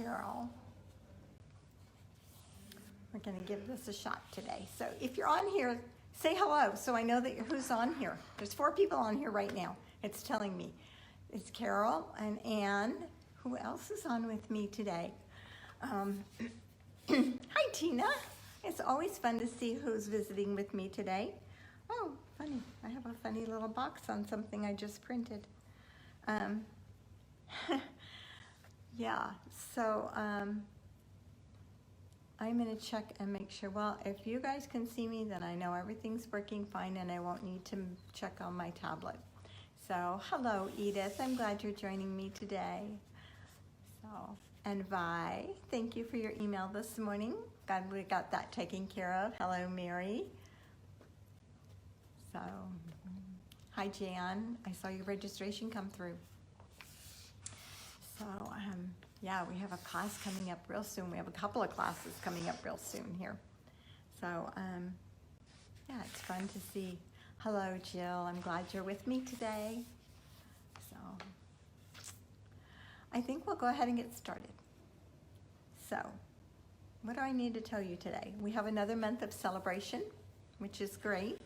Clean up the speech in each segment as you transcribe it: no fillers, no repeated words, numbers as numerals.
Carol. We're going to give this a shot today. So if you're on here, say hello so I know that who's on here. There's 4 people on here right now. It's telling me. It's Carol and Ann. Who else is on with me today? Hi, Tina. It's always fun to see who's visiting with me today. Oh, funny. I have a funny little box on something I just printed. Yeah, so I'm going to check and make sure. Well, if you guys can see me, then I know everything's working fine and I won't need to check on my tablet. So, hello, Edith. I'm glad you're joining me today. So, and Vi, thank you for your email this morning. Glad we got that taken care of. Hello, Mary. So, hi, Jan. I saw your registration come through. So, yeah, we have a class coming up real soon. We have a couple of classes coming up real soon here. So, yeah, it's fun to see. Hello, Jill. I'm glad you're with me today. So, I think we'll go ahead and get started. So, what do I need to tell you today? We have another month of celebration, which is great.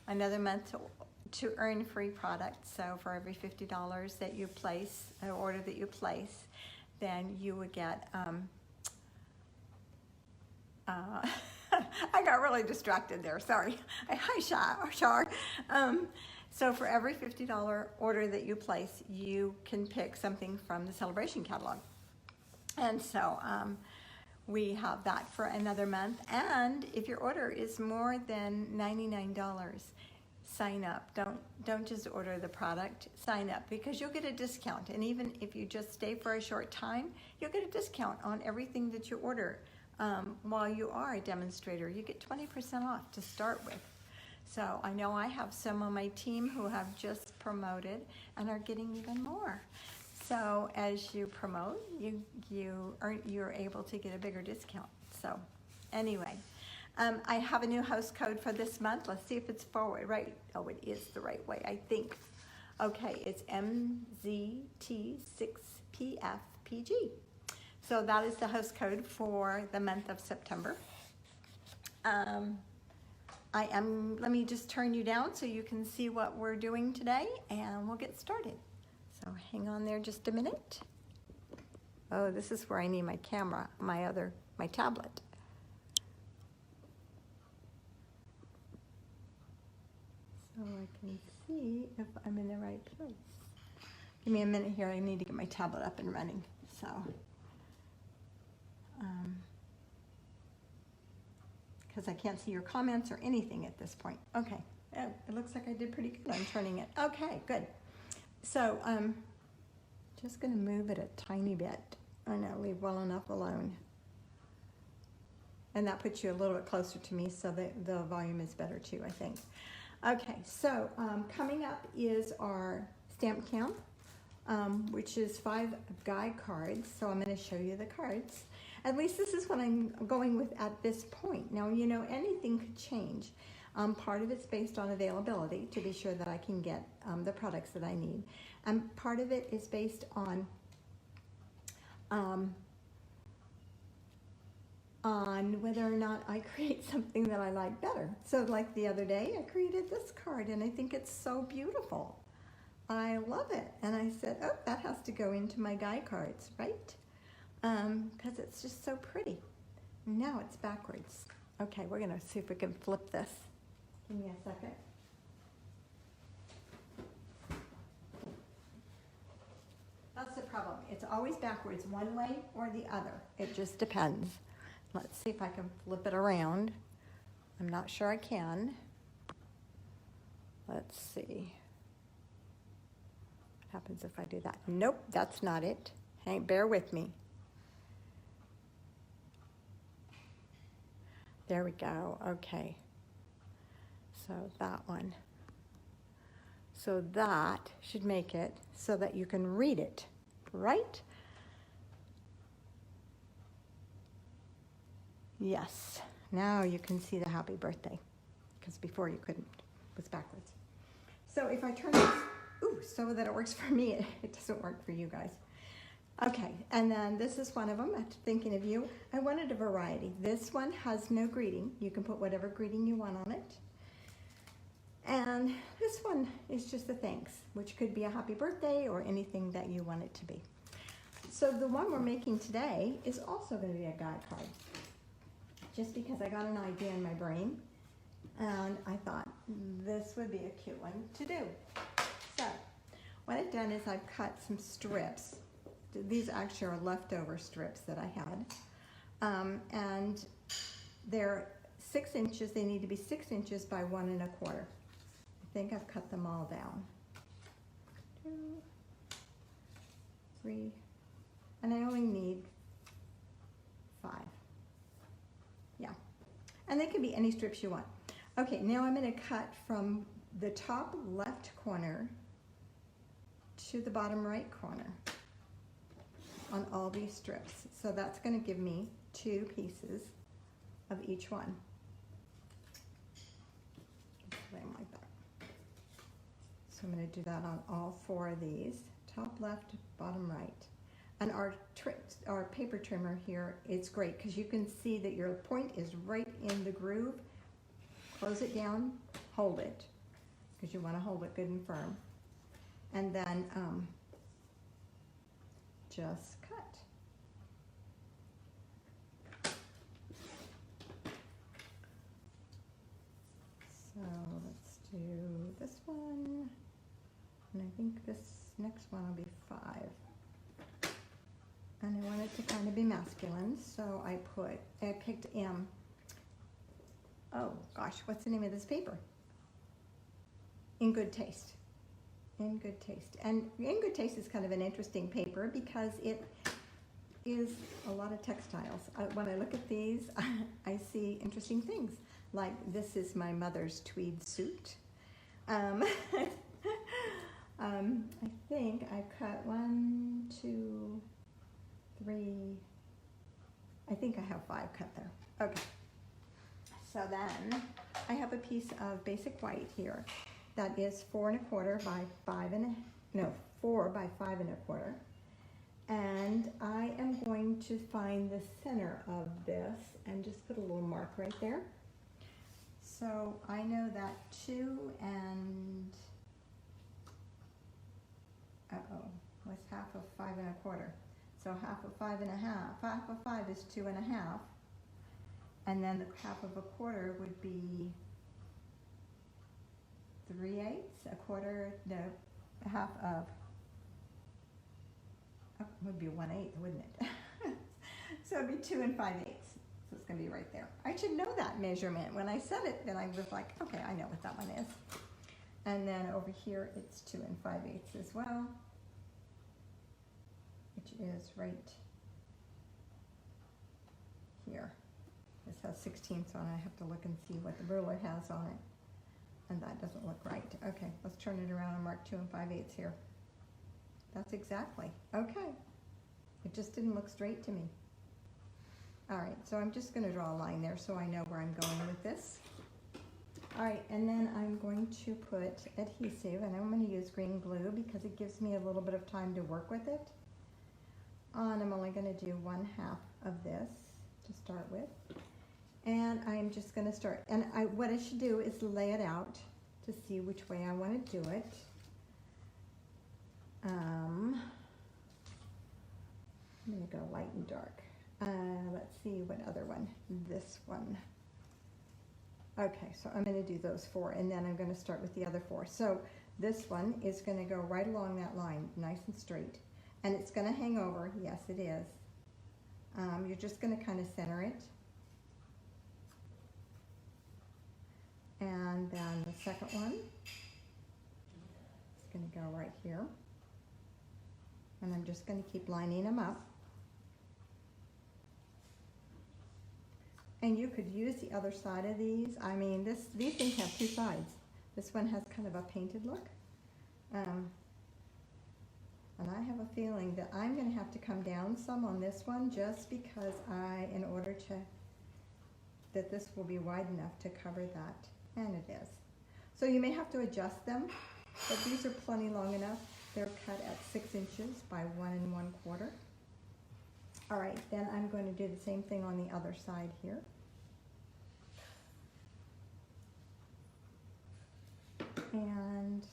Another month to earn free products. So for every $50 that you place, an order that you place, then you would get, I got really distracted there, sorry. Hi, Shar. So for every $50 order that you place, you can pick something from the Celebration catalog. And so we have that for another month. And if your order is more than $99, sign up. Don't just order the product, sign up because you'll get a discount. And even if you just stay for a short time, you'll get a discount on everything that you order. While you are a demonstrator, you get 20% off to start with. So I know I have some on my team who have just promoted and are getting even more. So as you promote, you're able to get a bigger discount. So anyway, I have a new host code for this month. Let's see if it's forward, right? Oh, it is the right way, I think. Okay, it's MZT6PFPG. So that is the host code for the month of September. Let me just turn you down so you can see what we're doing today and we'll get started. So hang on there just a minute. Oh, this is where I need my camera, my tablet. So I can see if I'm in the right place. Give me a minute here, I need to get my tablet up and running. So, because I can't see your comments or anything at this point. Okay, it looks like I did pretty good. I'm turning it. Okay, good. So, just going to move it a tiny bit. I know, leave well enough alone. And that puts you a little bit closer to me so that the volume is better too, I think. Okay, so coming up is our stamp camp, which is 5 guide cards. So I'm going to show you the cards. At least this is what I'm going with at this point. Now, you know, anything could change. Part of it's based on availability to be sure that I can get the products that I need. And part of it is based on whether or not I create something that I like better. So like the other day, I created this card and I think it's so beautiful. I love it. And I said, oh, that has to go into my guide cards, right? Because it's just so pretty. Now it's backwards. Okay, we're gonna see if we can flip this. Give me a second. That's the problem. It's always backwards one way or the other. It just depends. Let's see if I can flip it around. I'm not sure I can. Let's see. What happens if I do that? Nope, that's not it. Hey, bear with me. There we go. Okay. So that one. So that should make it so that you can read it, right? Yes. Now you can see the happy birthday, because before you couldn't. It was backwards. So if I turn this, so that it works for me, it doesn't work for you guys. Okay, and then this is one of them. After thinking of you, I wanted a variety. This one has no greeting. You can put whatever greeting you want on it. And this one is just a thanks, which could be a happy birthday or anything that you want it to be. So the one we're making today is also going to be a guide card. Just because I got an idea in my brain, and I thought this would be a cute one to do. So what I've done is I've cut some strips. These actually are leftover strips that I had. And they're 6 inches. They need to be 6 inches by 1 1/4. I think I've cut them all down. 2, 3, and I only need 5. Yeah, and they can be any strips you want. Okay, now I'm going to cut from the top left corner to the bottom right corner on all these strips. So that's going to give me 2 pieces of each one. Lay them like that. So I'm going to do that on all 4 of these, top left, bottom right. And our paper trimmer here is great because you can see that your point is right in the groove. Close it down, hold it, because you want to hold it good and firm. And then just cut. So let's do this one, and I think this next one will be 5. And I want it to kind of be masculine, so I picked oh gosh, what's the name of this paper? In Good Taste. In Good Taste. And In Good Taste is kind of an interesting paper because it is a lot of textiles. When I look at these, I see interesting things. Like this is my mother's tweed suit. I think I cut 1, 2, 3, I think I have 5 cut there. Okay. So then I have a piece of basic white here that is 4 1/4 by 4 by 5 1/4. And I am going to find the center of this and just put a little mark right there. So I know that 2 and, what's half of 5 1/4? So half of 5 1/2, half of 5 is 2 1/2. And then the half of a quarter would be 3/8, a quarter, no, half of, would be 1/8, wouldn't it? So it'd be 2 5/8. So it's gonna be right there. I should know that measurement. When I said it, then I was like, okay, I know what that one is. And then over here, it's 2 5/8 as well, which is right here. This has 16ths on it. I have to look and see what the ruler has on it. And that doesn't look right. Okay, let's turn it around and mark 2 5/8 here. That's exactly. Okay. It just didn't look straight to me. All right, so I'm just going to draw a line there so I know where I'm going with this. All right, and then I'm going to put adhesive, and I'm going to use green glue because it gives me a little bit of time to work with it. And I'm only going to do 1/2 of this to start with. And I'm just going to start, and what I should do is lay it out to see which way I want to do it. I'm going to go light and dark. Let's see what other one, this one. Okay, so I'm going to do those 4, and then I'm going to start with the other 4. So this one is going to go right along that line, nice and straight. And it's going to hang over, yes it is. You're just going to kind of center it. And then the second one is going to go right here. And I'm just going to keep lining them up. And you could use the other side of these. I mean, these things have 2 sides. This one has kind of a painted look. And I have a feeling that I'm going to have to come down some on this one just because in order that this will be wide enough to cover that. And it is. So you may have to adjust them, but these are plenty long enough. They're cut at 6 inches by 1 1/4. All right, then I'm going to do the same thing on the other side here. And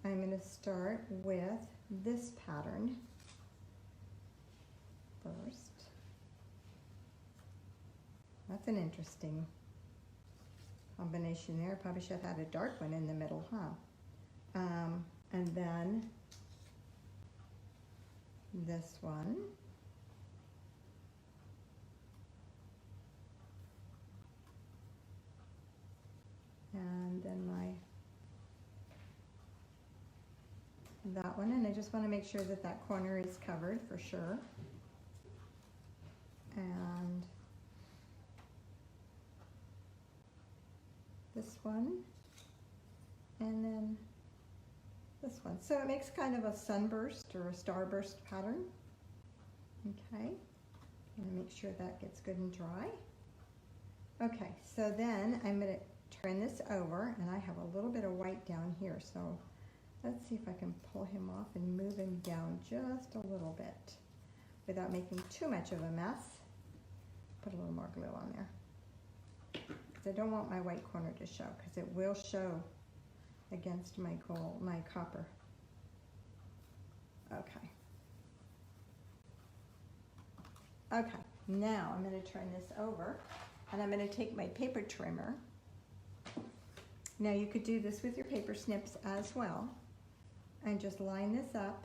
I'm going to start with this pattern first. That's an interesting combination there. Probably should have had a dark one in the middle, huh? And then this one. And then that one, and I just want to make sure that that corner is covered for sure. And this one, and then this one. So it makes kind of a sunburst or a starburst pattern. Okay, and make sure that gets good and dry. Okay, so then I'm going to turn this over, and I have a little bit of white down here, so let's see if I can pull him off and move him down just a little bit without making too much of a mess. Put a little more glue on there, because I don't want my white corner to show, because it will show against my gold, my copper. Okay. Okay, now I'm going to turn this over, and I'm going to take my paper trimmer. Now you could do this with your paper snips as well, and just line this up,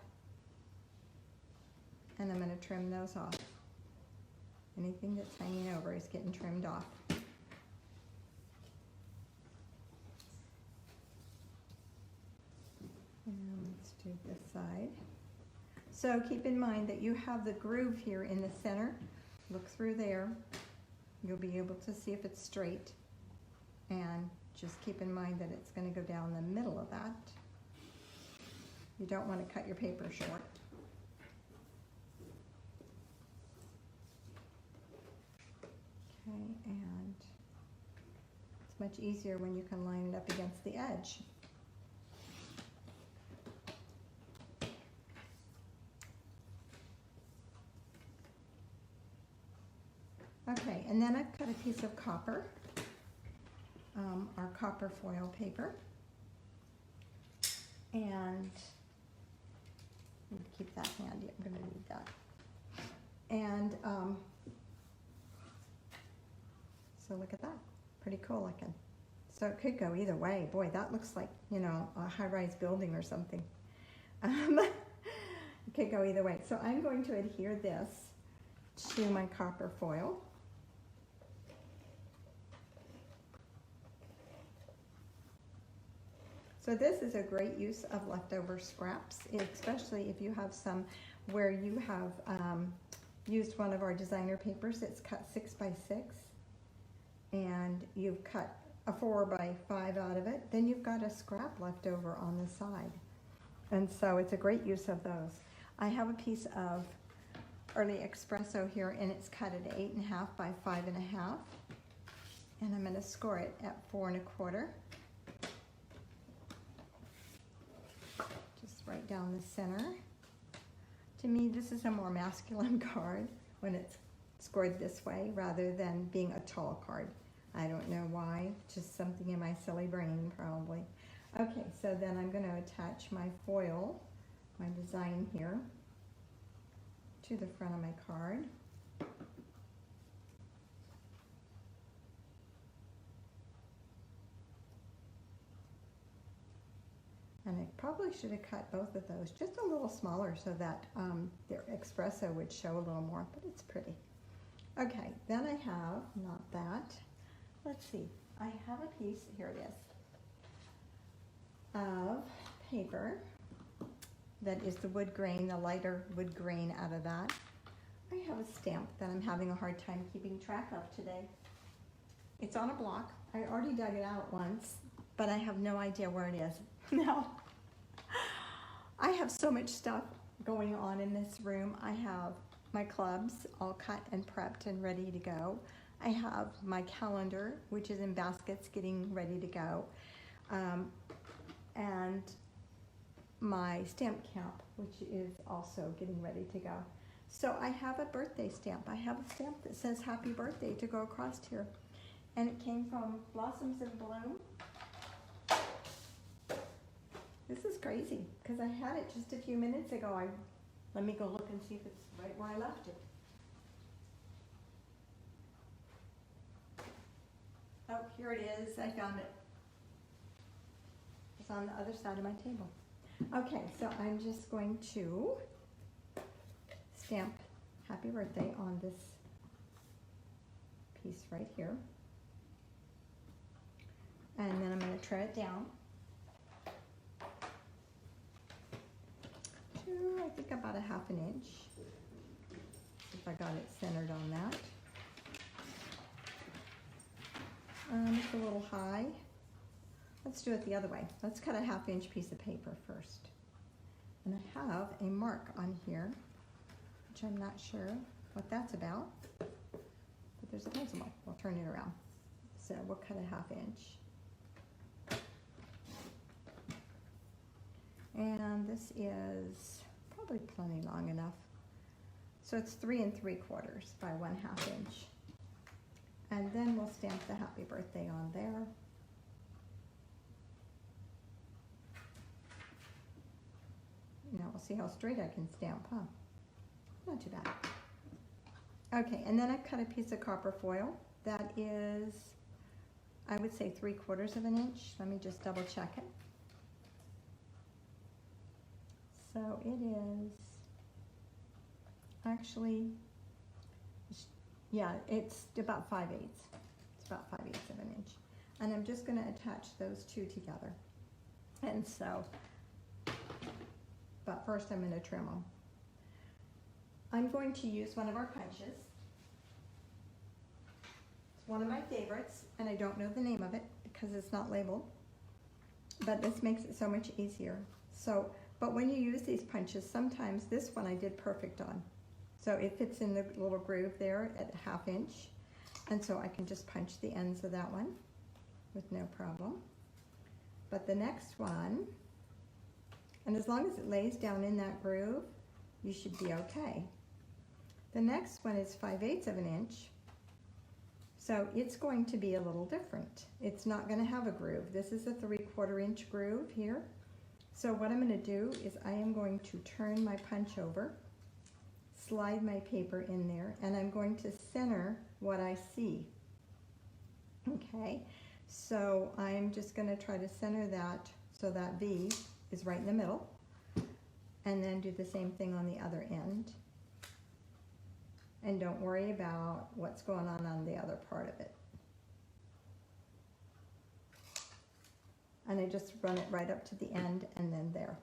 and I'm going to trim those off. Anything that's hanging over is getting trimmed off. And let's do this side. So keep in mind that you have the groove here in the center. Look through there. You'll be able to see if it's straight. And just keep in mind that it's going to go down the middle of that. You don't want to cut your paper short. Okay, and it's much easier when you can line it up against the edge. Okay, and then I've cut a piece of copper, our copper foil paper, and keep that handy, I'm going to need that. And so look at that, pretty cool looking. So it could go either way. Boy, that looks like, you know, a high-rise building or something. It could go either way. So I'm going to adhere this to my copper foil. So this is a great use of leftover scraps, especially if you have some where you have used one of our designer papers. It's cut 6 by 6, and you've cut a 4 by 5 out of it. Then you've got a scrap left over on the side, and so it's a great use of those. I have a piece of early espresso here, and it's cut at 8.5 by 5.5, and I'm going to score it at 4 1/4. Right down the center. To me, this is a more masculine card when it's scored this way rather than being a tall card. I don't know why, just something in my silly brain probably. Okay, so then I'm going to attach my foil, my design here, to the front of my card. And I probably should have cut both of those just a little smaller so that their espresso would show a little more, but it's pretty. Okay, then I have, not that, let's see, I have a piece, here it is, of paper that is the wood grain, the lighter wood grain out of that. I have a stamp that I'm having a hard time keeping track of today. It's on a block. I already dug it out once, but I have no idea where it is. No. I have so much stuff going on in this room. I have my clubs all cut and prepped and ready to go. I have my calendar, which is in baskets, getting ready to go. And my stamp camp, which is also getting ready to go. So I have a birthday stamp. I have a stamp that says happy birthday to go across here. And it came from Blossoms in Bloom. This is crazy because I had it just a few minutes ago. Let me go look and see if it's right where I left it. Oh, here it is. I found it. It's on the other side of my table. Okay, so I'm just going to stamp happy birthday on this piece right here. And then I'm going to trim it down to, I think, about a ½ inch. If I got it centered on that. It's a little high. Let's do it the other way. Let's cut a ½ inch piece of paper first. And I have a mark on here, which I'm not sure what that's about, but there's a pencil mark. We'll turn it around. So we'll cut a ½ inch. And this is probably plenty long enough. So it's 3 3/4 by 1/2 inch. And then we'll stamp the happy birthday on there. Now we'll see how straight I can stamp, huh? Not too bad. Okay, and then I cut a piece of copper foil. That is, I would say 3/4 inch. Let me just double check it. So it is actually, yeah, it's about 5/8. It's about 5/8 inch. And I'm just going to attach those two together. And so, but first I'm going to trim them. I'm going to use one of our punches. It's one of my favorites, and I don't know the name of it because it's not labeled. But this makes it so much easier. So, but when you use these punches, sometimes this one I did perfect on. So it fits in the little groove there at a ½ inch. And so I can just punch the ends of that one with no problem. But the next one, and as long as it lays down in that groove, you should be okay. The next one is 5/8 inch. So it's going to be a little different. It's not going to have a groove. This is a 3/4 inch groove here. So what I'm going to do is I am going to turn my punch over, slide my paper in there, and I'm going to center what I see. Okay, so I'm just going to try to center that so that V is right in the middle, and then do the same thing on the other end. And don't worry about what's going on the other part of it. And I just run it right up to the end and then there.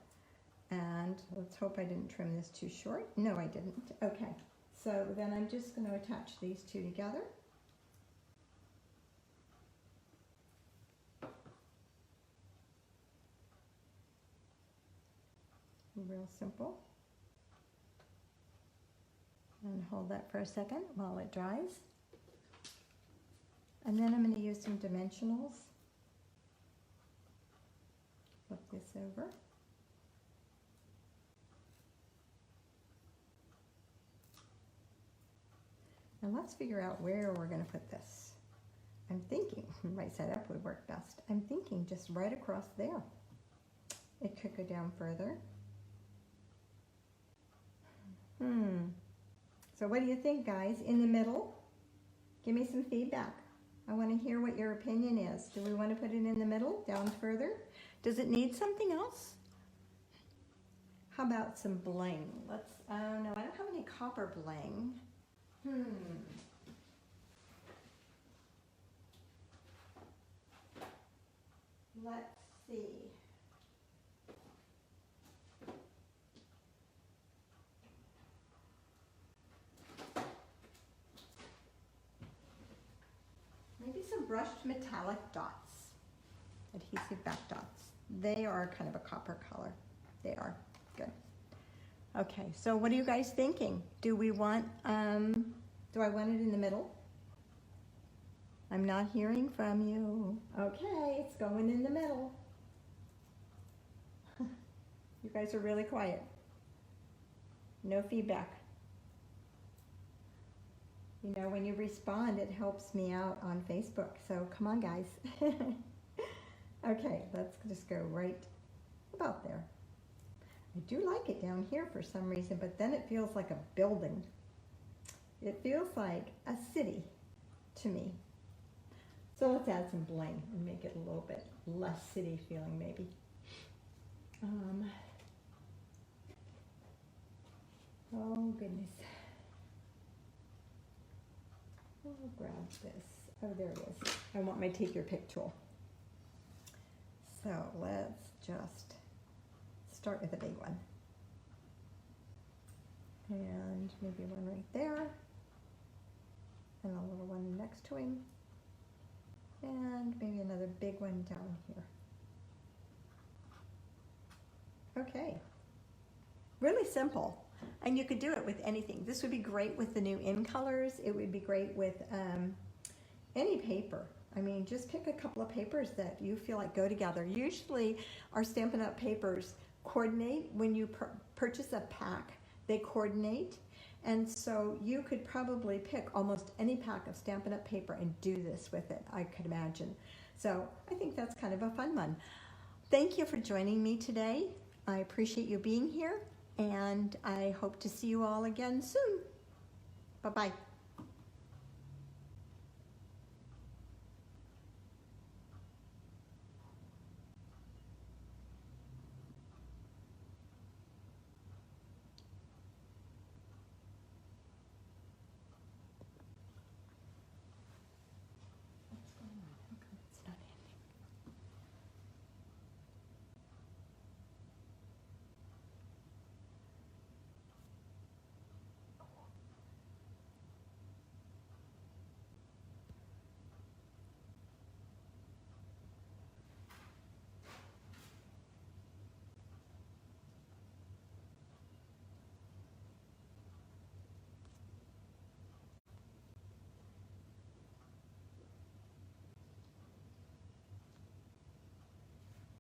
And let's hope I didn't trim this too short. No, I didn't. Okay, so then I'm just going to attach these two together. Real simple. And hold that for a second while it dries. And then I'm going to use some dimensionals. Flip this over. And let's figure out where we're going to put this. I'm thinking, right side up would work best. I'm thinking just right across there. It could go down further. So what do you think, guys? In the middle? Give me some feedback. I want to hear what your opinion is. Do we want to put it in the middle, down further? Does it need something else? How about some bling? Let's, oh no, I don't have any copper bling. Let's see. Maybe some brushed metallic dots, adhesive back dots. They are kind of a copper color. They are good. Okay, so what are you guys thinking? Do we want, do I want it in the middle? I'm not hearing from you. Okay, it's going in the middle. You guys are really quiet. No feedback. You know, when you respond, it helps me out on Facebook. So come on, guys. Okay, let's just go right about there. I do like it down here for some reason, but then it feels like a building. It feels like a city to me. So let's add some bling and make it a little bit less city feeling maybe. Oh goodness. I'll grab this. Oh, there it is. I want my take your pick tool. So let's just start with a big one. And maybe one right there. And a little one next to him. And maybe another big one down here. Okay. Really simple. And you could do it with anything. This would be great with the new in colors. It would be great with any paper. I mean, just pick a couple of papers that you feel like go together. Usually our Stampin' Up! Papers coordinate. When you purchase a pack, they coordinate. And so you could probably pick almost any pack of Stampin' Up! Paper and do this with it, I could imagine. So I think that's kind of a fun one. Thank you for joining me today. I appreciate you being here, and I hope to see you all again soon. Bye-bye.